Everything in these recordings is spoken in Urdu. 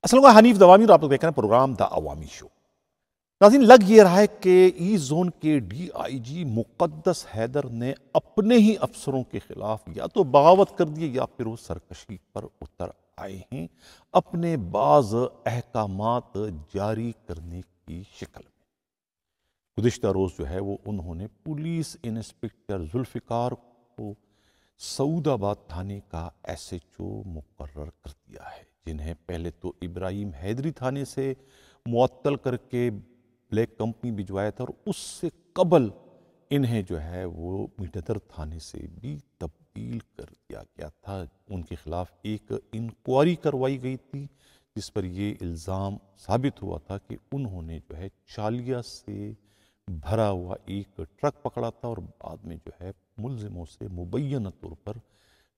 السلام علیکم، حنیف دوامی اور آپ لوگ دیکھ رہے ہیں پروگرام دا عوامی شو۔ ناظرین، لگ یہ رہا ہے کہ ای زون کے ڈی آئی جی مقدس حیدر نے اپنے ہی افسروں کے خلاف یا تو بغاوت کر دی یا پھر وہ سرکشی پر اتر آئے ہیں اپنے بعض احکامات جاری کرنے کی شکل میں۔ گزشتہ روز جو ہے وہ انہوں نے پولیس انسپکٹر ذوالفقار کو سعود آباد تھانے کا ایس ایچ او مقرر کر دیا ہے، جنہیں پہلے تو ابراہیم حیدری تھانے سے معطل کر کے بلیک کمپنی بھجوایا تھا، اور اس سے قبل انہیں جو ہے وہ میٹھدر تھانے سے بھی تبدیل کر دیا گیا تھا۔ ان کے خلاف ایک انکوائری کروائی گئی تھی جس پر یہ الزام ثابت ہوا تھا کہ انہوں نے جو ہے چالیا سے بھرا ہوا ایک ٹرک پکڑا تھا اور بعد میں جو ہے ملزموں سے مبینہ طور پر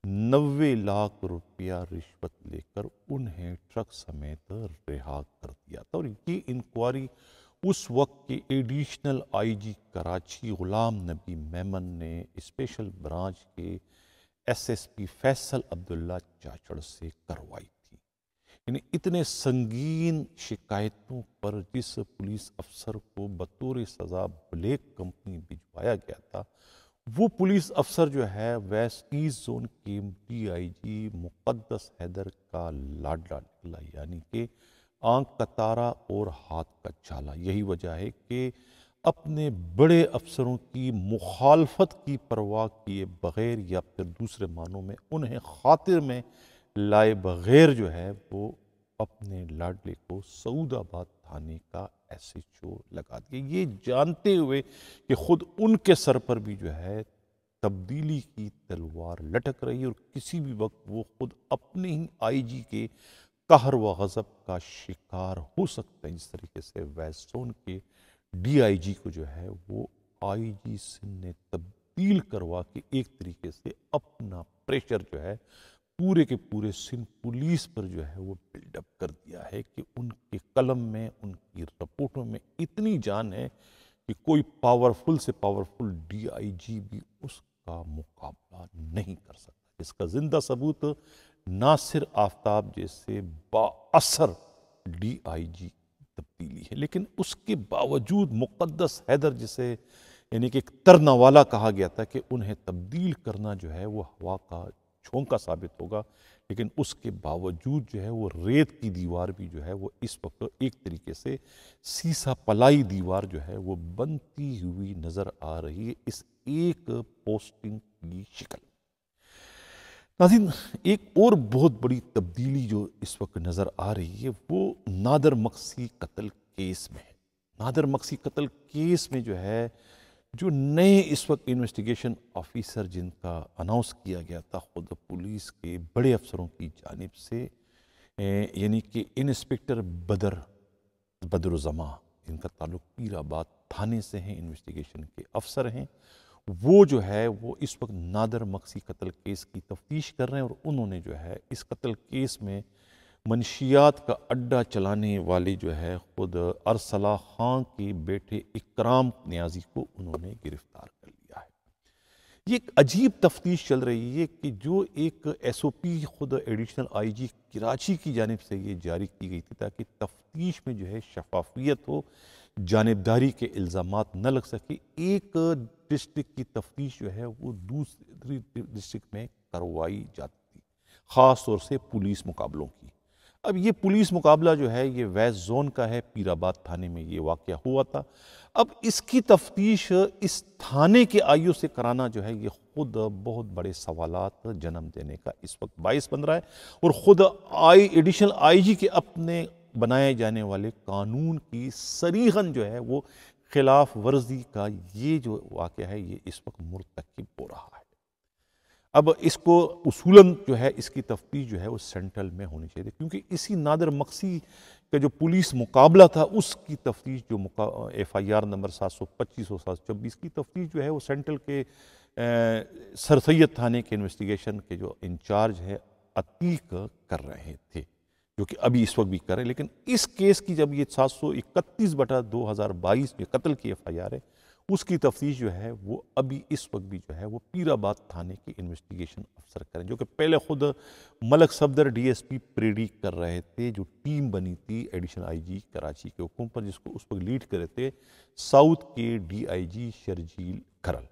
90 لاکھ روپیہ رشوت لے کر انہیں ٹرک سمیت رہا کر دیا تھا۔ اور یہ انکوائری اس وقت کے ایڈیشنل آئی جی کراچی غلام نبی میمن نے اسپیشل برانچ کے ایس ایس پی فیصل عبداللہ چاچڑ سے کروائی تھی۔ یعنی اتنے سنگین شکایتوں پر جس پولیس افسر کو بطور سزا بلیک کمپنی بھجوایا گیا تھا، وہ پولیس افسر جو ہے ویسٹ ایسٹ زون کے ڈی آئی جی مقدس حیدر کا لاڈلا نکلا، یعنی کہ آنکھ کا تارا اور ہاتھ کا چھالا۔ یہی وجہ ہے کہ اپنے بڑے افسروں کی مخالفت کی پرواہ کیے بغیر یا پھر دوسرے معنوں میں انہیں خاطر میں لائے بغیر جو ہے وہ اپنے لاڈلے کو سعود آباد تھانے کا ایس ایچ او لگا دیا، یہ جانتے ہوئے کہ خود ان کے سر پر بھی جو ہے تبدیلی کی تلوار لٹک رہی ہے اور کسی بھی وقت وہ خود اپنے ہی آئی جی کے قہر و غضب کا شکار ہو سکتے ہیں، جس طریقے سے ویسٹ زون کے ڈی آئی جی کو جو ہے وہ آئی جی سندھ نے تبدیل کروا کے ایک طریقے سے اپنا پریشر جو ہے پورے کے پورے سندھ پولیس پر جو ہے وہ بلڈ اپ کر دیا ہے کہ ان کے قلم میں، ان کی رپورٹوں میں اتنی جان ہے کہ کوئی پاورفل سے پاورفل ڈی آئی جی بھی اس کا مقابلہ نہیں کر سکتا۔ اس کا زندہ ثبوت ناصر آفتاب جیسے با اثر ڈی آئی جی تبدیلی ہے، لیکن اس کے باوجود مقدس حیدر جسے یعنی کہ ایک ترنا والا کہا گیا تھا کہ انہیں تبدیل کرنا جو ہے وہ ہوا کا جھونکا ثابت ہوگا، لیکن اس کے باوجود جو ہے وہ ریت کی دیوار بھی جو ہے وہ اس وقت ایک طریقے سے سیسا پلائی دیوار جو ہے وہ بنتی ہوئی نظر آ رہی ہے اس ایک پوسٹنگ کی شکل۔ ناظرین، ایک اور بہت بڑی تبدیلی جو اس وقت نظر آ رہی ہے وہ نادر مکسی قتل کیس میں ہے۔ نادر مکسی قتل کیس میں جو ہے جو نئے اس وقت انویسٹیگیشن آفیسر جن کا اناؤنس کیا گیا تھا خود پولیس کے بڑے افسروں کی جانب سے، یعنی کہ انسپکٹر بدر الزماں جن کا تعلق پیر آباد تھانے سے ہیں، انویسٹیگیشن کے افسر ہیں، وہ جو ہے وہ اس وقت نادر مکسی قتل کیس کی تفتیش کر رہے ہیں، اور انہوں نے جو ہے اس قتل کیس میں منشیات کا اڈہ چلانے والے جو ہے خود ارسلہ خان کے بیٹے اکرام نیازی کو انہوں نے گرفتار کر لیا ہے۔ یہ ایک عجیب تفتیش چل رہی ہے کہ جو ایک ایس او پی خود ایڈیشنل آئی جی کراچی کی جانب سے یہ جاری کی گئی تھی تاکہ تفتیش میں جو ہے شفافیت ہو، جانبداری کے الزامات نہ لگ سکے، ایک ڈسٹرکٹ کی تفتیش جو ہے وہ دوسری ڈسٹرکٹ میں کروائی جاتی تھی، خاص طور سے پولیس مقابلوں کی۔ اب یہ پولیس مقابلہ جو ہے یہ ویسٹ زون کا ہے، پیر آباد تھانے میں یہ واقعہ ہوا تھا۔ اب اس کی تفتیش اس تھانے کے آئیوں سے کرانا جو ہے یہ خود بہت بڑے سوالات جنم دینے کا اس وقت باعث بن رہا ہے، اور خود ایڈیشنل آئی جی کے اپنے بنائے جانے والے قانون کی صریحاً جو ہے وہ خلاف ورزی کا یہ جو واقعہ ہے یہ اس وقت مرتکب ہو رہا ہے۔ اب اس کو اصولاً جو ہے اس کی تفتیش جو ہے وہ سینٹرل میں ہونی چاہیے، کیونکہ اسی نادر مکسی کا جو پولیس مقابلہ تھا اس کی تفتیش جو ایف آئی آر نمبر 725 اور 724 کی تفتیش جو ہے وہ سینٹرل کے سر سید تھانے کے انویسٹیگیشن کے جو انچارج ہے عتیق کر رہے تھے، جو کہ ابھی اس وقت بھی کر رہے ہیں۔ لیکن اس کیس کی جب یہ 731/2022 میں قتل کی ایف آئی آر ہے اس کی تفتیش جو ہے وہ ابھی اس وقت بھی جو ہے وہ پیر آباد تھانے کے انویسٹیگیشن افسر کریں، جو کہ پہلے خود Malik Safdar D S P پریڈی کر رہے تھے، جو ٹیم بنی تھی ایڈیشنل آئی جی کراچی کے حکم پر، جس کو اس وقت لیڈ کر رہے تھے ساؤتھ کے ڈی آئی جی شرجیل کھرل۔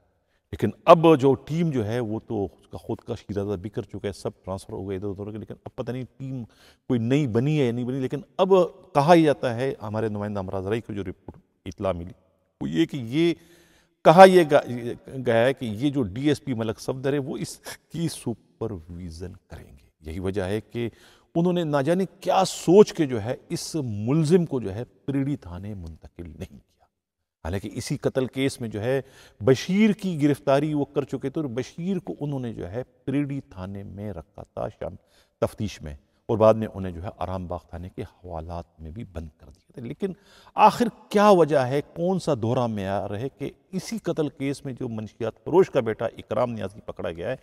لیکن اب جو ٹیم جو ہے وہ تو اس کا خود کا شیرازہ بھی کر چکا ہے، سب ٹرانسفر ہو گئے ادھر ادھر کے، لیکن اب پتہ نہیں ٹیم کوئی نئی بنی ہے یا نہیں بنی۔ لیکن اب کہا ہی جاتا ہے، ہمارے نمائندہ امراض رائی کو جو رپورٹ اطلاع ملی وہ یہ کہ یہ کہا یہ گیا ہے کہ یہ جو ڈی ایس پی ملک صفدر ہے وہ اس کی سپرویژن کریں گے۔ یہی وجہ ہے کہ انہوں نے نہ جانے کیا سوچ کے جو ہے اس ملزم کو جو ہے پریڈی تھانے منتقل نہیں کیا۔ حالانکہ اسی قتل کیس میں جو ہے بشیر کی گرفتاری وہ کر چکے تھے، اور بشیر کو انہوں نے جو ہے پریڈی تھانے میں رکھا تھا شام تفتیش میں، اور بعد میں انہیں جو ہے آرام باغ تھانے کے حوالات میں بھی بند کر دیا تھا۔ لیکن آخر کیا وجہ ہے، کون سا دورہ معیار ہے کہ اسی قتل کیس میں جو منشیات فروش کا بیٹا اکرام نیازی پکڑا گیا ہے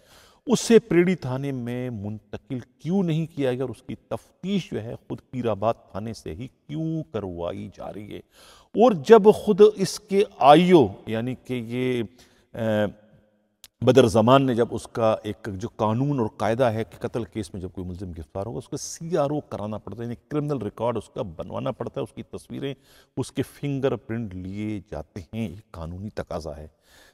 اسے پریڈی تھانے میں منتقل کیوں نہیں کیا گیا، اور اس کی تفتیش جو ہے خود پیر آباد تھانے سے ہی کیوں کروائی جا رہی ہے۔ اور جب خود اس کے آئیو یعنی کہ یہ بدر زمان نے جب اس کا ایک جو قانون اور قاعدہ ہے کہ قتل کیس میں جب کوئی ملزم گرفتار ہوگا اس کا سی آر او کرانا پڑتا ہے، یعنی کرمنل ریکارڈ اس کا بنوانا پڑتا ہے، اس کی تصویریں، اس کے فنگر پرنٹ لیے جاتے ہیں، یہ قانونی تقاضا ہے۔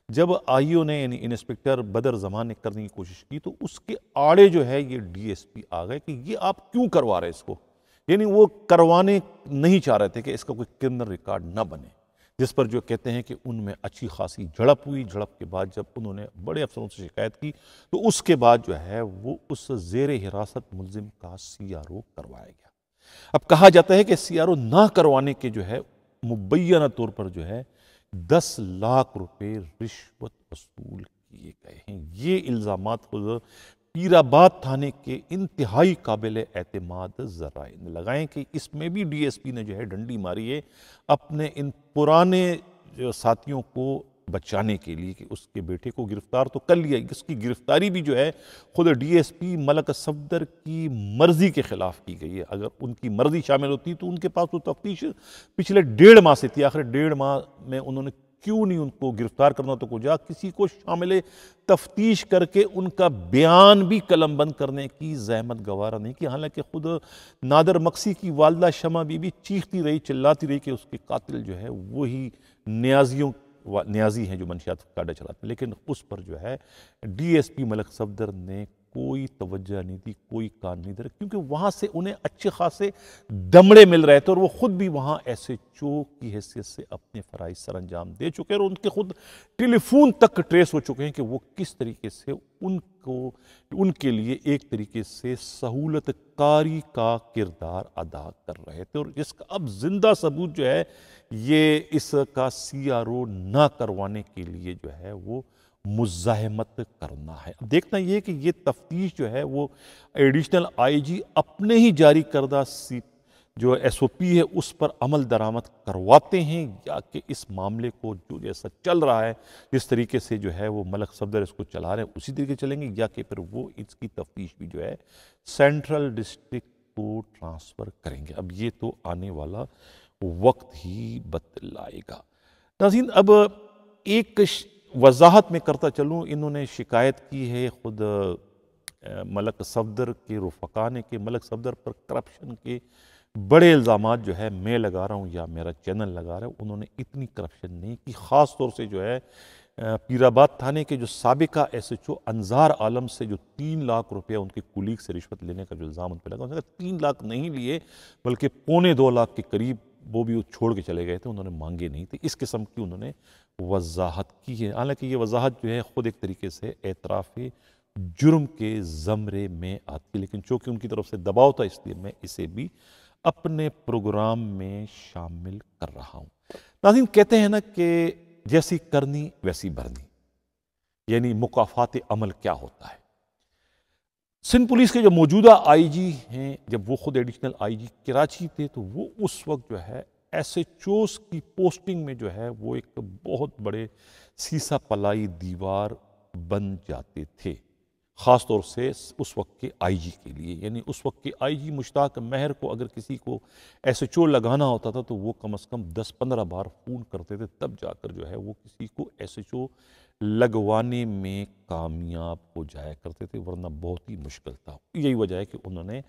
جب آئی او نے یعنی انسپکٹر بدر زمان نے کرنے کی کوشش کی تو اس کے آڑے جو ہے یہ ڈی ایس پی آ گئے کہ یہ آپ کیوں کروا رہے اس کو، یعنی وہ کروانے نہیں چاہ رہے تھے کہ اس کا کوئی کرمنل ریکارڈ نہ بنے، جس پر جو کہتے ہیں کہ ان میں اچھی خاصی جھڑپ ہوئی۔ جھڑپ کے بعد جب انہوں نے بڑے افسروں سے شکایت کی تو اس کے بعد جو ہے وہ اس زیر حراست ملزم کا سی آر او کروایا گیا۔ اب کہا جاتا ہے کہ سی آر او نہ کروانے کے جو ہے مبینہ طور پر جو ہے 10 لاکھ روپے رشوت وصول کیے گئے ہیں۔ یہ الزامات خود پیر آباد تھانے کے انتہائی قابل اعتماد ذرائع نے لگائیں کہ اس میں بھی ڈی ایس پی نے جو ہے ڈنڈی ماری ہے اپنے ان پرانے جو ساتھیوں کو بچانے کے لیے کہ اس کے بیٹے کو گرفتار تو کر لیا، اس کی گرفتاری بھی جو ہے خود ڈی ایس پی ملک صفدر کی مرضی کے خلاف کی گئی ہے۔ اگر ان کی مرضی شامل ہوتی تو ان کے پاس تو تفتیش پچھلے 1.5 ماہ سے تھی، آخر 1.5 ماہ میں انہوں نے کیوں نہیں ان کو گرفتار کرنا تو کجا کسی کو شامل تفتیش کر کے ان کا بیان بھی قلم بند کرنے کی زحمت گوارا نہیں کی۔ حالانکہ خود نادر مقصی کی والدہ شمع بی بی چیختی رہی، چلاتی رہی کہ اس کے قاتل جو ہے وہی نیازی ہیں جو منشیات کا اڈہ چلاتے ہیں، لیکن اس پر جو ہے ڈی ایس پی ملک صفدر نے کوئی توجہ نہیں دی، کوئی کان نہیں دے رہا، کیونکہ وہاں سے انہیں اچھے خاصے دمڑے مل رہے تھے اور وہ خود بھی وہاں ایس ایچ او کی حیثیت سے اپنے فرائض سر انجام دے چکے اور ان کے خود ٹیلی فون تک ٹریس ہو چکے ہیں کہ وہ کس طریقے سے ان کے لیے ایک طریقے سے سہولت کاری کا کردار ادا کر رہے تھے، اور جس کا اب زندہ ثبوت جو ہے یہ اس کا سی آر او نہ کروانے کے لیے جو ہے وہ مزاحمت کرنا ہے۔ اب دیکھنا یہ کہ یہ تفتیش جو ہے وہ ایڈیشنل آئی جی اپنے ہی جاری کردہ جو ایس او پی ہے اس پر عمل درآمد کرواتے ہیں، یا کہ اس معاملے کو جو جیسا چل رہا ہے جس طریقے سے جو ہے وہ ملک صفدر اس کو چلا رہے ہیں اسی طریقے چلیں گے، یا کہ پھر وہ اس کی تفتیش بھی جو ہے سینٹرل ڈسٹرکٹ کو ٹرانسفر کریں گے۔ اب یہ تو آنے والا وقت ہی بتلائے گا۔ ناظرین، اب ایک وضاحت میں کرتا چلوں، انہوں نے شکایت کی ہے خود ملک صفدر کے رفقا نے کہ ملک صفدر پر کرپشن کے بڑے الزامات جو ہے میں لگا رہا ہوں یا میرا چینل لگا رہا ہے، انہوں نے اتنی کرپشن نہیں کی۔ خاص طور سے جو ہے پیر آباد تھانے کے جو سابقہ ایس ایچ او انظار عالم سے جو 3 لاکھ روپیہ ان کے کولیگ سے رشوت لینے کا جو الزام ان پہ لگا، انہوں نے 3 لاکھ نہیں لیے بلکہ 1.25 لاکھ کے قریب وہ بھی چھوڑ کے چلے گئے تھے، انہوں نے مانگے نہیں تھے۔ اس قسم کی انہوں نے وضاحت کی ہے، حالانکہ یہ وضاحت جو ہے خود ایک طریقے سے اعتراف جرم کے زمرے میں آتی، لیکن چونکہ ان کی طرف سے دباؤ تھا اس لیے میں اسے بھی اپنے پروگرام میں شامل کر رہا ہوں۔ ناظرین، کہتے ہیں نا کہ جیسی کرنی ویسی بھرنی، یعنی مکافات عمل کیا ہوتا ہے۔ سندھ پولیس کے جو موجودہ آئی جی ہیں، جب وہ خود ایڈیشنل آئی جی کراچی تھے تو وہ اس وقت جو ہے ایس ایچ اوز کی پوسٹنگ میں جو ہے وہ ایک بہت بڑے سیسا پلائی دیوار بن جاتے تھے۔ خاص طور سے اس وقت کے آئی جی کے لیے. یعنی اس وقت کے آئی جی مشتاق مہر کو اگر کسی کو ایس ایچ او لگانا ہوتا تھا تو وہ کم از کم 10-15 بار فون کرتے تھے، تب جا کر جو ہے وہ کسی کو ایس ایچ او لگوانے میں کامیاب ہو جایا کرتے تھے، ورنہ بہت ہی مشکل تھا. یہی وجہ ہے کہ انہوں نے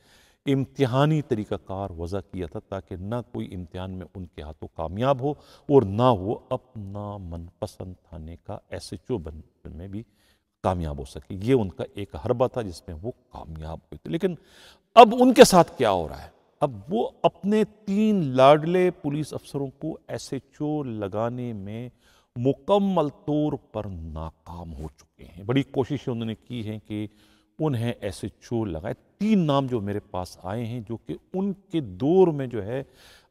امتحانی طریقہ کار وضع کیا تھا تاکہ نہ کوئی امتحان میں ان کے ہاتھوں کامیاب ہو اور نہ وہ اپنا من پسند تھانے کا ایس ایچ او بننے میں بھی کامیاب ہو سکے. یہ ان کا ایک حربہ تھا جس میں وہ کامیاب ہوئے تھے. لیکن اب ان کے ساتھ کیا ہو رہا ہے؟ اب وہ اپنے 3 لاڈلے پولیس افسروں کو ایس ایچ او لگانے میں مکمل طور پر ناکام ہو چکے ہیں. بڑی کوششیں انہوں نے کی ہیں کہ انہیں ایس ایچ او لگائے. 3 نام جو میرے پاس آئے ہیں جو کہ ان کے دور میں جو ہے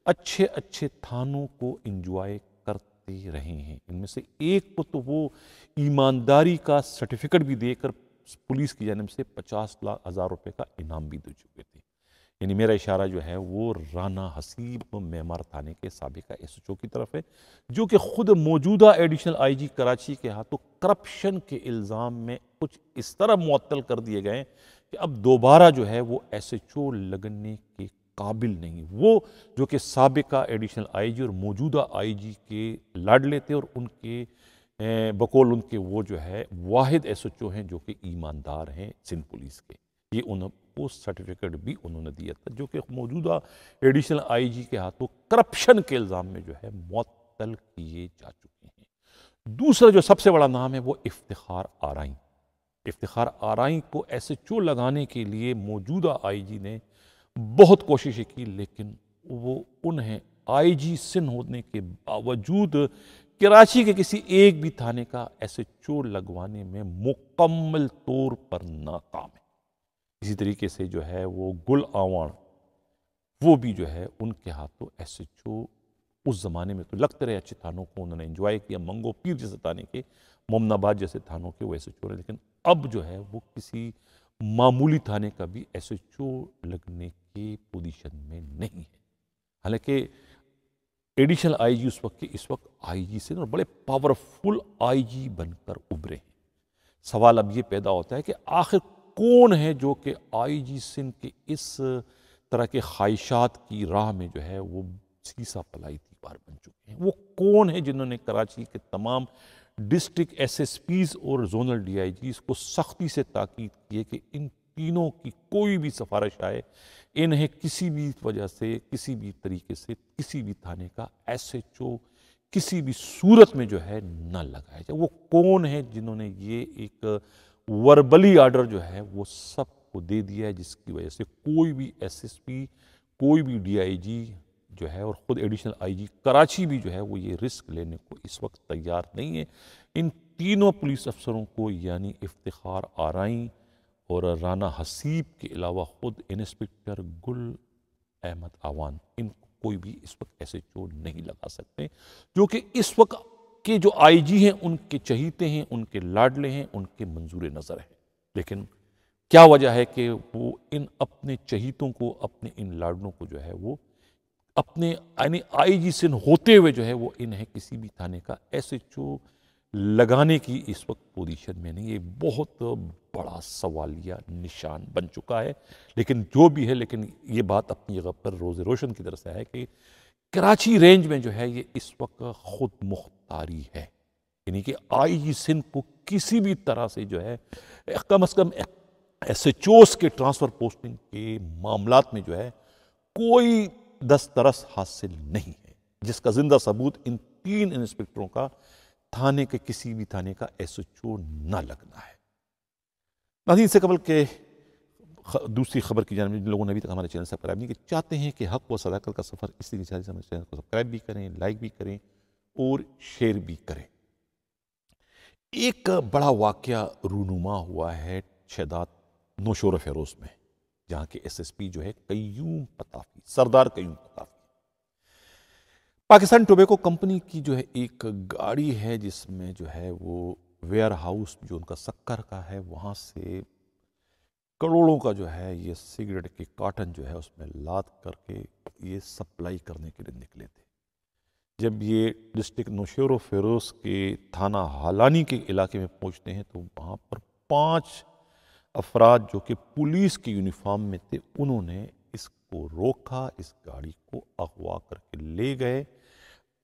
اچھے اچھے تھانوں کو انجوائے کرتے رہے ہیں. ان میں سے ایک کو تو وہ ایمانداری کا سرٹیفکیٹ بھی دے کر پولیس کی جانب سے 50,000 روپے کا انعام بھی دے چکے تھے. یعنی میرا اشارہ جو ہے وہ رانا حسیب معمار تھانے کے سابقہ ایس ایچ او کی طرف ہے، جو کہ خود موجودہ ایڈیشنل آئی جی کراچی کے ہاتھوں کرپشن کے الزام میں کچھ اس طرح معطل کر دیے گئے کہ اب دوبارہ جو ہے وہ ایس ایچ او لگنے کے قابل نہیں. وہ جو کہ سابقہ ایڈیشنل آئی جی اور موجودہ آئی جی کے لاڈلے تھے اور ان کے بقول ان کے وہ جو ہے واحد ایس ایچ او ہیں جو کہ ایماندار ہیں سندھ پولیس کے. یہ انہوں کو سرٹیفکیٹ بھی انہوں نے دیا تھا جو کہ موجودہ ایڈیشنل آئی جی کے ہاتھوں کرپشن کے الزام میں جو ہے معطل کیے جا چکے ہیں. دوسرا جو سب سے بڑا نام ہے وہ افتخار آرائیں. افتخار آرائیں کو ایس ایچ او لگانے کے لیے موجودہ آئی جی نے بہت کوششیں کی، لیکن وہ انہیں آئی جی سندھ ہونے کے باوجود کراچی کے کسی ایک بھی تھانے کا ایس ایچ او لگوانے میں مکمل طور پر ناکام ہے. اسی طریقے سے جو ہے وہ گل آوان، وہ بھی جو ہے ان کے ہاتھوں ایس ایچ او اس زمانے میں تو لگتے رہے اچھے تھانوں کو انہوں نے انجوائے کیا، منگو پیر جیسے تھانے کے، مومن آباد جیسے تھانوں کے وہ ایس ایچ او رہے، لیکن اب جو ہے وہ کسی معمولی تھانے کا بھی ایس ایچ او لگنے کی پوزیشن میں نہیں ہے. حالانکہ ایڈیشنل آئی جی اس وقت آئی جی سے اور بڑے پاورفل آئی جی بن کر ابھرے ہیں. سوال اب یہ پیدا ہوتا ہے کہ آخر کون ہے جو کہ آئی جی سندھ کے اس طرح کے خواہشات کی راہ میں جو ہے وہ سیسا پلائی دیوار بن چکے ہیں؟ وہ کون ہے جنہوں نے کراچی کے تمام ڈسٹرکٹ ایس ایس پیز اور زونل ڈی آئی جیز کو سختی سے تاکید کی کہ ان تینوں کی کوئی بھی سفارش آئے انہیں کسی بھی وجہ سے کسی بھی طریقے سے کسی بھی تھانے کا ایس ایچ او کسی بھی صورت میں جو ہے نہ لگایا جائے؟ وہ کون ہے جنہوں نے یہ ایک وربلی آرڈر جو ہے وہ سب کو دے دیا ہے، جس کی وجہ سے کوئی بھی ایس ایس پی، کوئی بھی ڈی آئی جی جو ہے اور خود ایڈیشنل آئی جی کراچی بھی جو ہے وہ یہ رسک لینے کو اس وقت تیار نہیں ہے. ان تینوں پولیس افسروں کو یعنی افتخار آرائیں اور رانا حسیب کے علاوہ خود انسپکٹر گل احمد آوان، ان کو کوئی بھی اس وقت ایس ایچ او نہیں لگا سکتے، جو کہ اس وقت کے جو آئی جی ہیں ان کے چہیتے ہیں، ان کے لاڈلے ہیں، ان کے منظور نظر ہیں. لیکن کیا وجہ ہے کہ وہ ان اپنے چہیتوں کو، اپنے ان لاڈلوں کو جو ہے وہ اپنے یعنی آئی جی سندھ ہوتے ہوئے جو ہے وہ انہیں کسی بھی تھانے کا ایس ایچ او لگانے کی اس وقت پوزیشن میں نہیں؟ یہ بہت بڑا سوالیہ نشان بن چکا ہے. لیکن جو بھی ہے، لیکن یہ بات اپنی جگہ پر روز روشن کی طرف سے ہے کہ کراچی رینج میں جو ہے یہ اس وقت خود مختاری ہے. یعنی کہ آئی جی سندھ کو کسی بھی طرح سے جو ہے کم از کم ایس ایچ اوز کے ٹرانسفر پوسٹنگ کے معاملات میں جو ہے کوئی دسترس حاصل نہیں ہے، جس کا زندہ ثبوت ان 3 انسپکٹروں کا تھانے کے کسی بھی تھانے کا ایس ایچ او نہ لگنا ہے. ناظرین، سے قبل کہ دوسری خبر کی جانب جن لوگوں نے ابھی تک ہمارے چینل سبسکرائب نہیں کیا، چاہتے ہیں کہ حق و صداقت کا سفر اس طریقے سے ہمارے چینل کو سبسکرائب بھی کریں، لائک بھی کریں اور شیئر بھی کریں. ایک بڑا واقعہ رونما ہوا ہے شہداد نوشور فیروز میں، جہاں کے ایس ایس پی جو ہے قیوم پتافی، سردار قیوم پتافی. پاکستان ٹوبیکو کمپنی کی جو ہے ایک گاڑی ہے جس میں جو ہے وہ ویئر ہاؤس جو ان کا سکر کا ہے وہاں سے کروڑوں کا جو ہے یہ سگریٹ کے کارٹن جو ہے اس میں لاد کر کے یہ سپلائی کرنے کے لیے نکلے تھے. جب یہ ڈسٹرکٹ نوشور و فیروز کے تھانہ حالانی کے علاقے میں پہنچتے ہیں تو وہاں پر 5 افراد جو کہ پولیس کی یونیفارم میں تھے انہوں نے اس کو روکا، اس گاڑی کو اغوا کر کے لے گئے،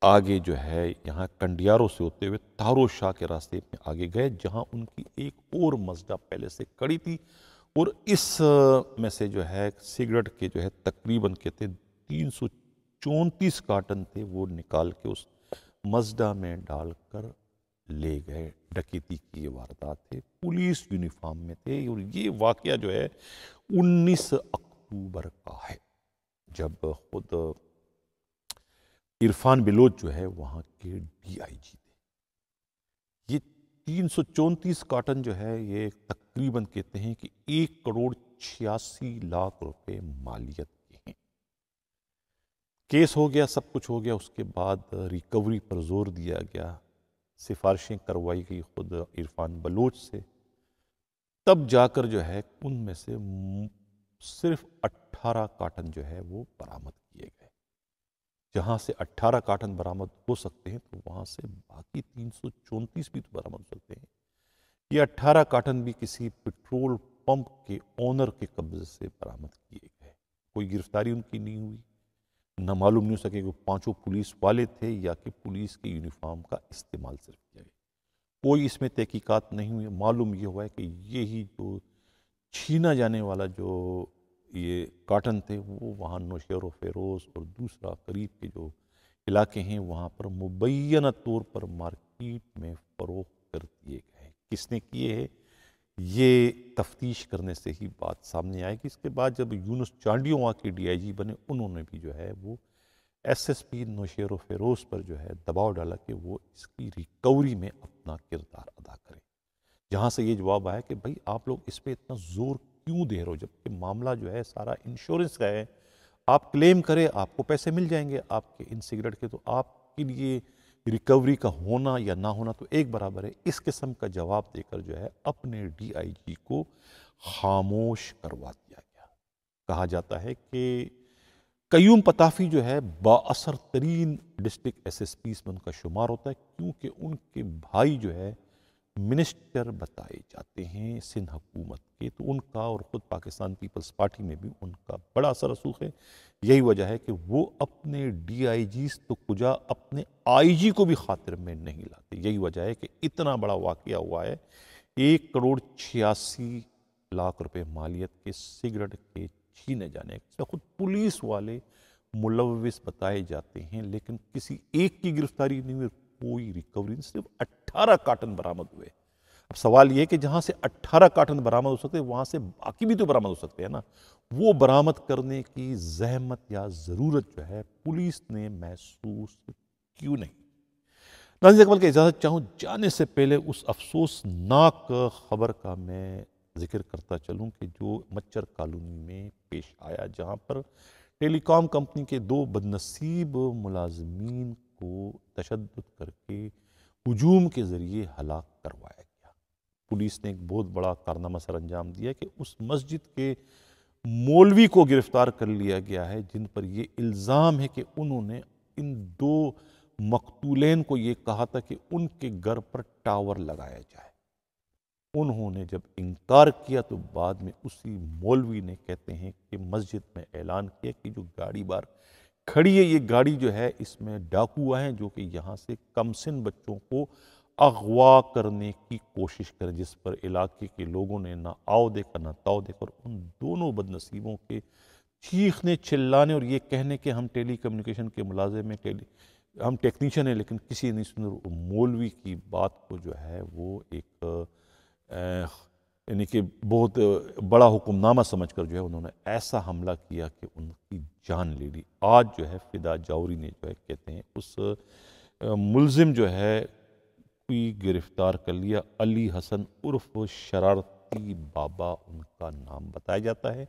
آگے جو ہے یہاں کنڈیاروں سے ہوتے ہوئے تارو شاہ کے راستے میں آگے گئے، جہاں ان کی ایک اور مزدہ پہلے سے کھڑی تھی، اور اس میں سے جو ہے سگریٹ کے جو ہے تقریباً کہتے ہیں 334 کارٹن تھے، وہ نکال کے اس مزدہ میں ڈال کر لے گئے۔ ڈکیتی کی یہ واردات تھے، پولیس یونیفارم میں تھے، اور یہ واقعہ جو ہے 19 اکتوبر کا ہے، جب خود عرفان بلوچ جو ہے وہاں کے ڈی آئی جی تھے۔ یہ 334 کارٹن جو ہے یہ تقریباً کہتے ہیں کہ 1,86,00,000 روپے مالیت کے ہیں۔ کیس ہو گیا، سب کچھ ہو گیا، اس کے بعد ریکوری پر زور دیا گیا، سفارشیں کروائی گئی خود عرفان بلوچ سے، تب جا کر جو ہے ان میں سے صرف 18 کارٹن جو ہے وہ برآمد کیے گئے۔ جہاں سے 18 کارٹن برآمد ہو سکتے ہیں تو وہاں سے باقی 334 بھی تو برآمد ہو سکتے ہیں۔ یہ 18 کارٹن بھی کسی پٹرول پمپ کے اونر کے قبضے سے برآمد کیے گئے، کوئی گرفتاری ان کی نہیں ہوئی، نہ معلوم نہیں ہو سکے کہ وہ پانچوں پولیس والے تھے یا کہ پولیس کے یونیفارم کا استعمال صرف کیا گیا، کوئی اس میں تحقیقات نہیں ہوئی۔ معلوم یہ ہوا ہے کہ یہی جو چھینا جانے والا جو یہ کارٹن تھے وہ وہاں نوشہر و فیروز اور دوسرا قریب کے جو علاقے ہیں وہاں پر مبینہ طور پر مارکیٹ میں فروخت کر دیے گئے۔ کس نے کیے ہیں یہ تفتیش کرنے سے ہی بات سامنے آئے گی۔ اس کے بعد جب یونس چانڈیوں وہاں کے ڈی آئی جی بنے، انہوں نے بھی جو ہے وہ ایس ایس پی نوشہر و فیروز پر جو ہے دباؤ ڈالا کہ وہ اس کی ریکوری میں اپنا کردار ادا کریں، جہاں سے یہ جواب آیا کہ بھائی آپ لوگ اس پہ اتنا زور کیوں دے رہے ہو، جبکہ معاملہ جو ہے سارا انشورنس کا ہے، آپ کلیم کریں آپ کو پیسے مل جائیں گے آپ کے ان سگریٹ کے، تو آپ کے لیے ریکوری کا ہونا یا نہ ہونا تو ایک برابر ہے۔ اس قسم کا جواب دے کر جو ہے اپنے ڈی آئی جی کو خاموش کروا دیا گیا۔ کہا جاتا ہے کہ قیوم پتافی جو ہے با اثر ترین ڈسٹرکٹ ایس ایس پیز میں ان کا شمار ہوتا ہے، کیونکہ ان کے بھائی جو ہے منسٹر بتائے جاتے ہیں سندھ حکومت کے، تو ان کا اور خود پاکستان پیپلز پارٹی میں بھی ان کا بڑا اثر رسوخ ہے۔ یہی وجہ ہے کہ وہ اپنے ڈی آئی جیز تو کجا اپنے آئی جی کو بھی خاطر میں نہیں لاتے۔ یہی وجہ ہے کہ اتنا بڑا واقعہ ہوا ہے، 1,86,00,000 روپے مالیت کے سگریٹ کے چھینے جانے سے خود پولیس والے ملوث بتائے جاتے ہیں، لیکن کسی ایک کی گرفتاری نہیں ہوئی، کوئی ریکوری نہیں، صرف 18 کارٹن برآمد ہوئے۔ اب سوال یہ ہے کہ جہاں سے 18 کارٹن برآمد ہو سکتے ہیں وہاں سے باقی بھی تو برآمد ہو سکتے ہیں نا، وہ برآمد کرنے کی زحمت یا ضرورت جو ہے پولیس نے محسوس کیوں نہیں؟ ناظرین اقبال کی اجازت چاہوں جانے سے پہلے اس افسوسناک خبر کا میں ذکر کرتا چلوں کہ جو مچھر کالونی میں پیش آیا، جہاں پر ٹیلی کام کمپنی کے 2 بدنصیب ملازمین کو تشدد کر کے ہجوم کے ذریعے ہلاک کروایا گیا۔ پولیس نے ایک بہت بڑا کارنامہ سر انجام دیا کہ اس مسجد کے مولوی کو گرفتار کر لیا گیا ہے، جن پر یہ الزام ہے کہ انہوں نے ان 2 مقتولین کو یہ کہا تھا کہ ان کے گھر پر ٹاور لگایا جائے۔ انہوں نے جب انکار کیا تو بعد میں اسی مولوی نے کہتے ہیں کہ مسجد میں اعلان کیا کہ جو گاڑی بار کھڑی ہے یہ گاڑی جو ہے اس میں ڈاکو آئے ہیں جو کہ یہاں سے کم سن بچوں کو اغوا کرنے کی کوشش کریں، جس پر علاقے کے لوگوں نے نہ آؤ دیکھا نہ تاؤ دیکھا، اور ان دونوں بدنصیبوں کے چیخنے چلانے اور یہ کہنے کہ ہم ٹیلی کمیونیکیشن کے ملازم ہیں، ہم ٹیکنیشین ہیں، لیکن کسی نہیں سنا۔ مولوی کی بات کو جو ہے وہ ایک یعنی کہ بہت بڑا حکم نامہ سمجھ کر جو ہے انہوں نے ایسا حملہ کیا کہ ان کی جان لے لی۔ آج جو ہے فدا جوہری نے جو ہے کہتے ہیں اس ملزم جو ہے کوئی گرفتار کر لیا، علی حسن عرف شرارتی بابا ان کا نام بتایا جاتا ہے،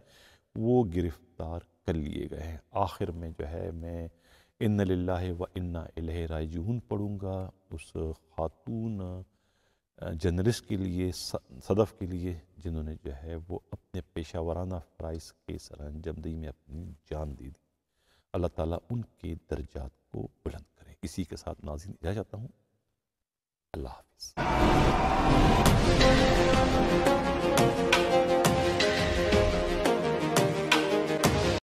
وہ گرفتار کر لیے گئے ہیں۔ آخر میں جو ہے میں ان للہ و انا الیہ راجعون پڑھوں گا اس خاتون جرنلسٹ کے لیے، صدف کے لیے، جنہوں نے جو ہے وہ اپنے پیشہ ورانہ فرائض کے سر انجام میں اپنی جان دے دی۔ اللہ تعالیٰ ان کے درجات کو بلند کرے۔ اسی کے ساتھ ناظرین اجازت چاہتا ہوں، اللہ حافظ۔